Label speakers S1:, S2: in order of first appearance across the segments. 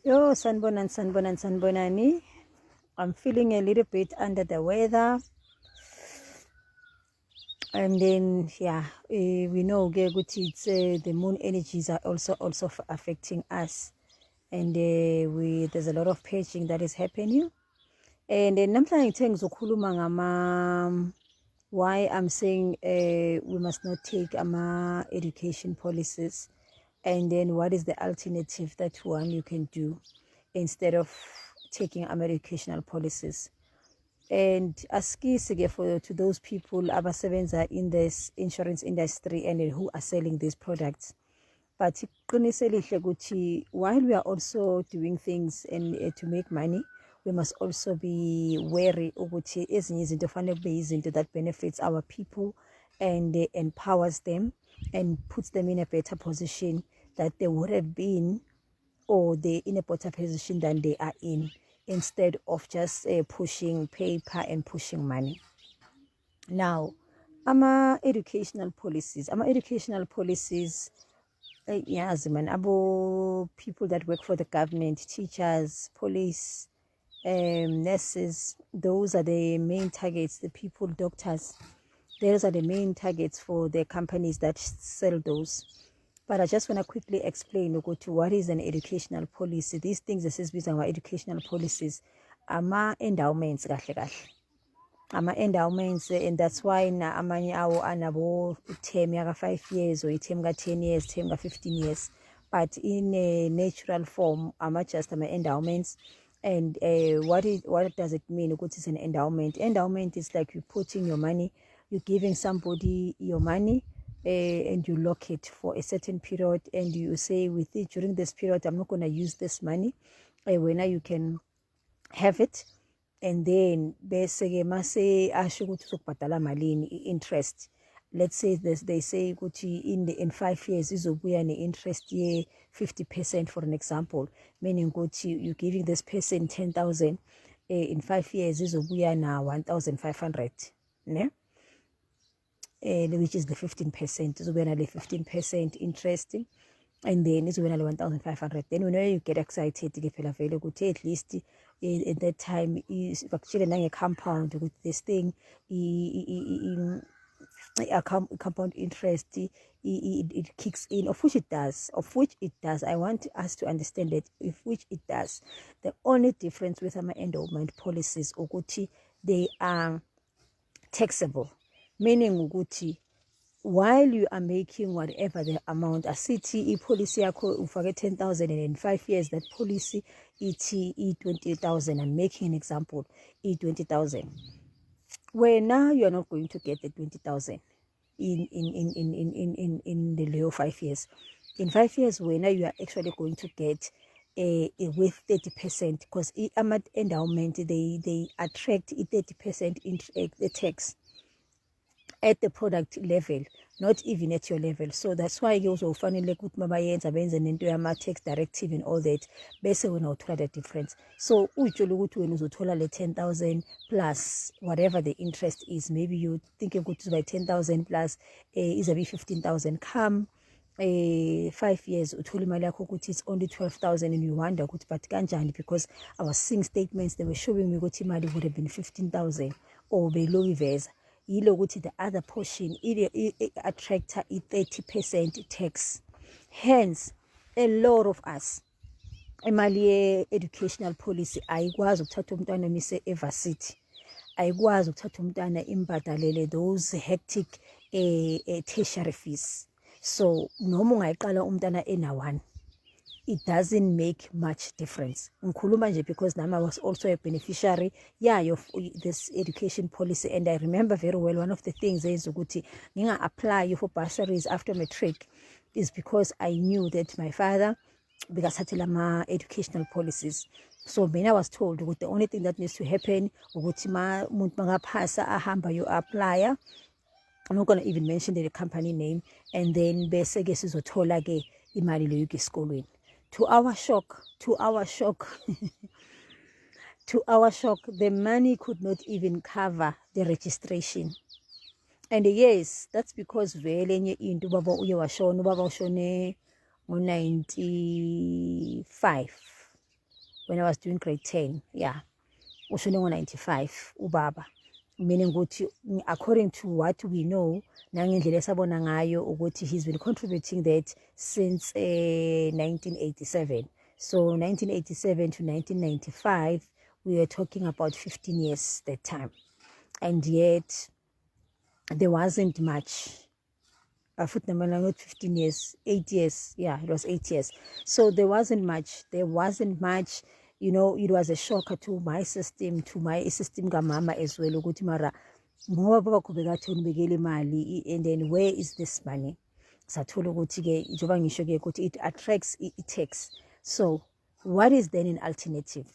S1: Yo, sanbonani. I'm feeling a little bit under the weather. And then, we know it's the moon energies are also affecting us. And there's a lot of paging that is happening. And then, why I'm saying we must not take education policies. And then what is the alternative that one you can do instead of taking educational policies? And askisi for to those people abasebenza in this insurance industry and who are selling these products. But while we are also doing things and to make money, we must also be wary ukuthi ezinye izinto fanele kube izinto that benefits our people and empowers them and puts them in a better position that they would have been, or they're in a better position than they are in, instead of just pushing paper and pushing money. Now, educational policies, yes, man, abo people that work for the government, teachers, police, nurses, those are the main targets. The people, doctors, those are the main targets for the companies that sell those. But I just want to quickly explain what is an educational policy. These things that says with our educational policies, endowments endowments, and that's why na amanye awo anabo term yaka 5 years or term ka 10 years, term ka 15 years. But in a natural form, just endowments. And what does it mean? What is an endowment? Endowment is like you putting your money, you're giving somebody your money, and you lock it for a certain period, and you say with it during this period I'm not going to use this money, when you can have it. And then bese-ke mase asho ukuthi uzokubhadala malini interest. Let's say this, they say ukuthi in 5 years izobuya ne-interest ye 50%, for an example, meaning ukuthi you're giving this person 10,000, in 5 years izobuya na 1,500, ne? Which is the 15%. Izobuya na le 15% interest, and then izobuya na le 1,500. Then when you get excited ke phela vele ukuthi at least at that time is actually a compound with this thing, compound interest, it kicks in, of which it does. I want us to understand that which it does. The only difference with our endowment policies ukuthi they are taxable, meaning ukuthi while you are making whatever the amount, asithi policy yakho ufake 10,000 and in 5 years that policy iti 20,000. I'm making an example, 20,000. Where now you are not going to get the 20,000 in the later 5 years. In 5 years, where now you are actually going to get with 30%, because endowment they attract 30% in the tax at the product level, not even at your level. So that's why you also finally put mabayenza benze nento yama tax directive and all that, bese wena uthola the difference. So utsholo ukuthi wena uzothola le 10,000 plus whatever the interest is. Maybe you think ukuthi by 10,000 plus is a 15,000. Come 5 years uthola imali yakho ukuthi it's only 12,000, and you wonder ukuthi but kanjani, because I was seeing statements, they were showing me ukuthi imali would have been 15,000 or below iveza. The other portion it attracts a 30% tax. Hence, a lot of us, imali educational policy ayikwazi ukuthatha umntwana mise evarsity, ayikwazi ukuthatha umntwana imbadalele those hectic tertiary fees. So noma ungayiqala umntwana ena1, it doesn't make much difference. Ngikhuluma nje because Nama was also a beneficiary of this education policy, and I remember very well one of the things is ukuthi nginga apply for bursaries after matric is because I knew that my father bekathathela ama educational policies. So when I was told the only thing that needs to happen ukuthi umuntu mangaphasa ahamba you apply, I'm not going to even mention the company name, and then bese ke sizothola ke imali leyo esikolweni. To our shock, the money could not even cover the registration. And yes, that's because vele enye into baba uye washona, ubaba ushone ngo-95. when I was doing grade 10. Yeah. Ushone ngo-95 ubaba, meaning ukuthi according to what we know nangendlela esabona ngayo ukuthi he's been contributing that since 1987. So 1987 to 1995, we were talking about 15 years that time, and yet there wasn't much. Not 15 years, 8 years. Yeah, it was 8 years. So there wasn't much. You know, it was a shocker to my system kamama as well. Ukuthi mara ngoba baba kubeka thoni bekele imali, and then where is this money? Sathola ukuthi ke njoba ngisho ke ukuthi it attracts tax. So what is then an alternative?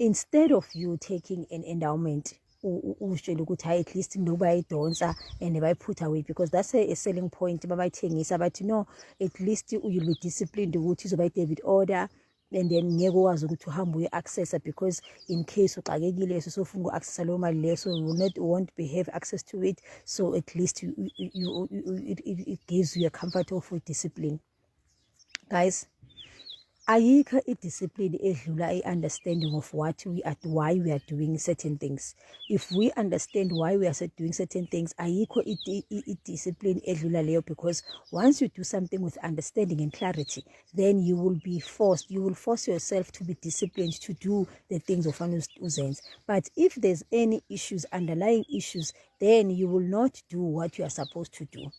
S1: Instead of you taking an endowment, at least nobody bayidonsa and bayiput away, because that's a selling point. Babayithengisa bathi no, at least you'll be disciplined ukuthi uzoba debit order, and then ngeke wazi ukuthi uhambe uye-accessa, because in case uxakekile sofuna uku-accessa leyo mali leyo, so you won't have access to it. So at least it gives you a comfort of discipline. Guys, ayikho i-discipline edlula i-understanding of why we are doing certain things. If we understand why we are doing certain things, ayikho i-discipline edlula leyo, because once you do something with understanding and clarity, then you will force yourself to be disciplined to do the things of uzenza. But if there's any issues, underlying issues, then you will not do what you are supposed to do.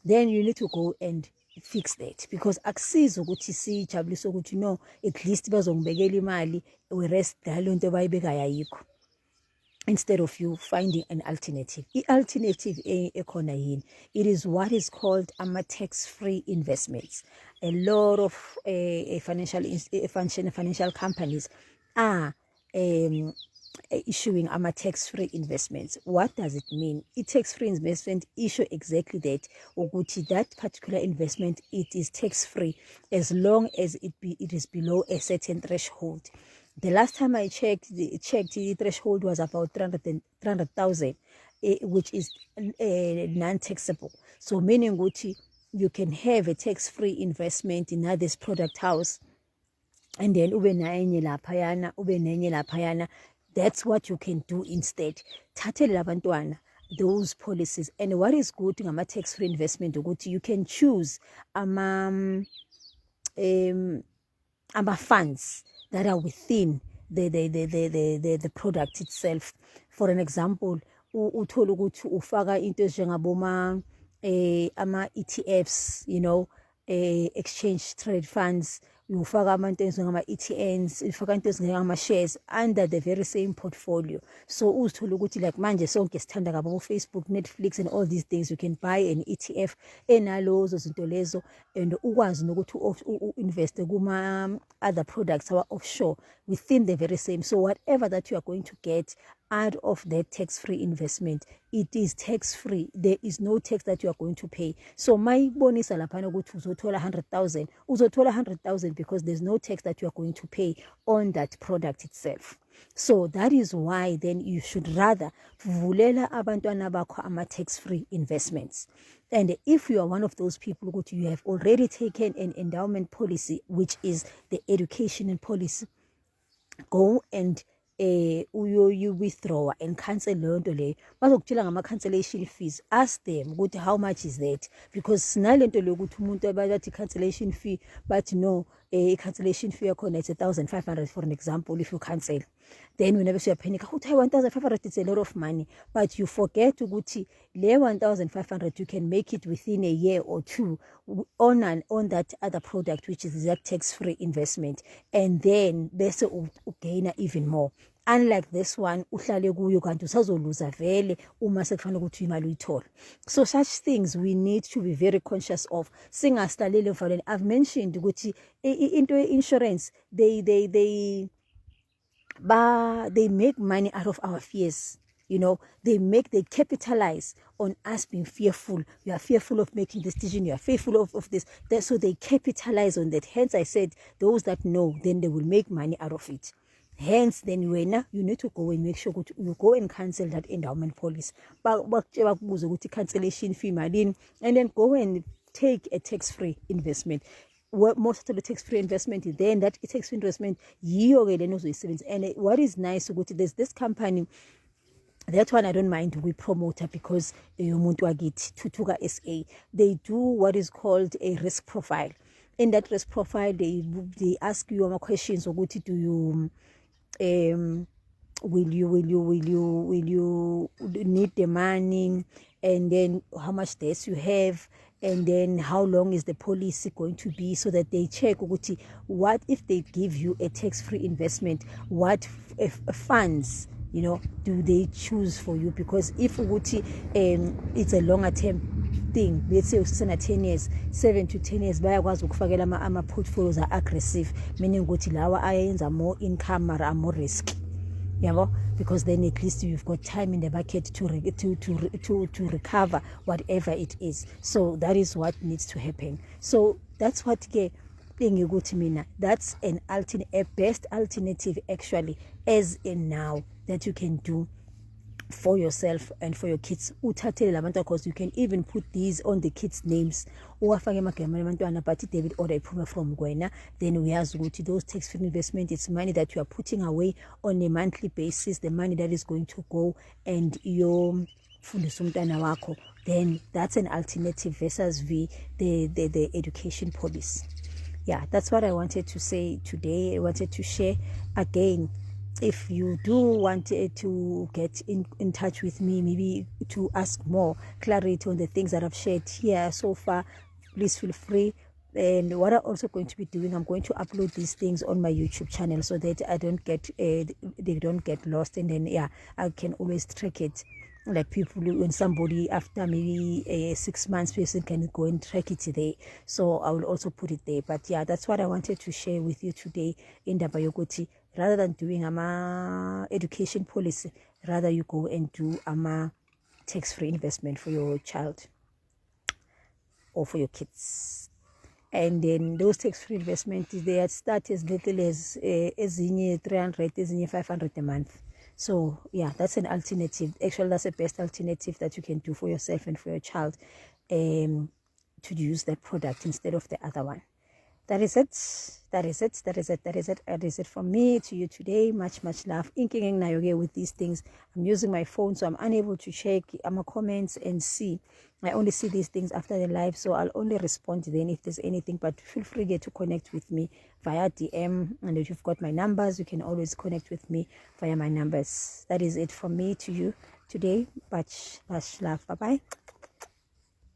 S1: Then you need to go and fix that, because akusiza ukuthi sijabulise ukuthi no, at least bazongibekela imali, whereas leyo nto bayibekayo ayikho. Instead of you finding an alternative. I-alternative ekhona yini? It is what is called tax-free investments. A lot of financial companies are issuing tax-free investments. What does it mean? A tax-free investment issue exactly that. That particular investment, it is tax-free as long as it is below a certain threshold. The last time I checked, the threshold was about 300,000, which is non-taxable. So meaning you can have a tax-free investment in this product house, and then ube nenye laphayana. That's what you can do instead. Thathele abantwana those policies. And what is good ngama tax-free investment ukuthi you can choose funds that are within the product itself. For an example, uthola ukuthi ufaka into ezinjengaboma ETFs, you know, exchange trade funds. You ufaka into ETNs, ufaka into shares under the very same portfolio. So uzithola ukuthi like manje sonke sithanda kabo Facebook, Netflix and all these things, you can buy an ETF enalozo zinto lezo, and ukwazi nokuthi invest kuma other products are offshore within the very same. So whatever that you are going to get out of that tax-free investment, it is tax-free. There is no tax that you are going to pay. So my bonus alapana ukuthi uzothola 100,000, uzothola 100,000 because there's no tax that you are going to pay on that product itself. So that is why then you should rather vulela abantwana bakho ama tax-free investments. And if you are one of those people who you have already taken an endowment policy, which is the education and policy, go and you withdraw and cancel leyo nto leyo. Bazokutshela ngama cancellation fees. Ask them ukuthi how much is that, because sinalento leyo ukuthi umuntu abathi cancellation fee, but no, cancellation fee yakhona it's 1,500 for an example. If you cancel, then whenever you panic, 1,500 it's a lot of money, but you forget ukuthi le 1,500 you can make it within a year or two on that other product, which is that tax-free investment, and then bese ugain even more. Unlike this one, uhlale kuyo kanti usazoluza vele uma sekufanele ukuthi imali uyithola. So such things we need to be very conscious of. Singastalele mfana, I've mentioned ukuthi into insurance, they make money out of our fears. You know, they capitalize on us being fearful. You are fearful of making this decision. You are fearful of this. So they capitalize on that. Hence, I said, those that know, then they will make money out of it. Hence, then you need to go and make sure you go and cancel that endowment policy. Cancellation fee, and then go and take a tax-free investment. most of the tax-free investment, then that tax-free investment and what is nice, there's this company, that one I don't mind we promoter, because yomuntu wakithi Thuthuka SA, they do what is called a risk profile. In that risk profile, they ask you questions ukuthi do you will you need the money, and then how much debts you have, and then how long is the policy going to be, so that they check ukuthi what if they give you a tax-free investment, what funds do they choose for you. Because if ukuthi it's a longer term thing, let's say usena 10 years, 7 to 10 years, bayakwazi ukufakela ama portfolios are aggressive, meaning ukuthi lawa ayenza more income or more risk, because then at least you've got time in the bucket to recover whatever it is. So that is what needs to happen. So that's what that's a best alternative actually, as in now, that you can do for yourself and for your kids. Because you can even put these on the kids' names, but debit order from Gwena. Then we ask those tax-free investment, it's money that you are putting away on a monthly basis, the money that is going to go and your then that's an alternative versus the education policy. Yeah, that's what I wanted to say today. I wanted to share again. If you do want to get in touch with me, maybe to ask more clarity on the things that I've shared here so far, please feel free. And what I'm also going to be doing, I'm going to upload these things on my YouTube channel, so that they don't get lost, and then I can always track it. Like people, when somebody after maybe 6 months, person can go and track it there. So I will also put it there. But that's what I wanted to share with you today in Dabayogoti. Rather than doing education policy, rather you go and do tax-free investment for your child or for your kids. And then those tax-free investments, they start as little as 300, 500 a month. So that's an alternative. Actually, that's the best alternative that you can do for yourself and for your child, to use that product instead of the other one. That is it from me to you today. Much love. Inking with these things, I'm using my phone, so I'm unable to check my comments and see. I only see these things after the live, so I'll only respond then if there's anything. But feel free to connect with me via DM, and if you've got my numbers, you can always connect with me via my numbers. That is it from me to you today. Much love. Bye bye.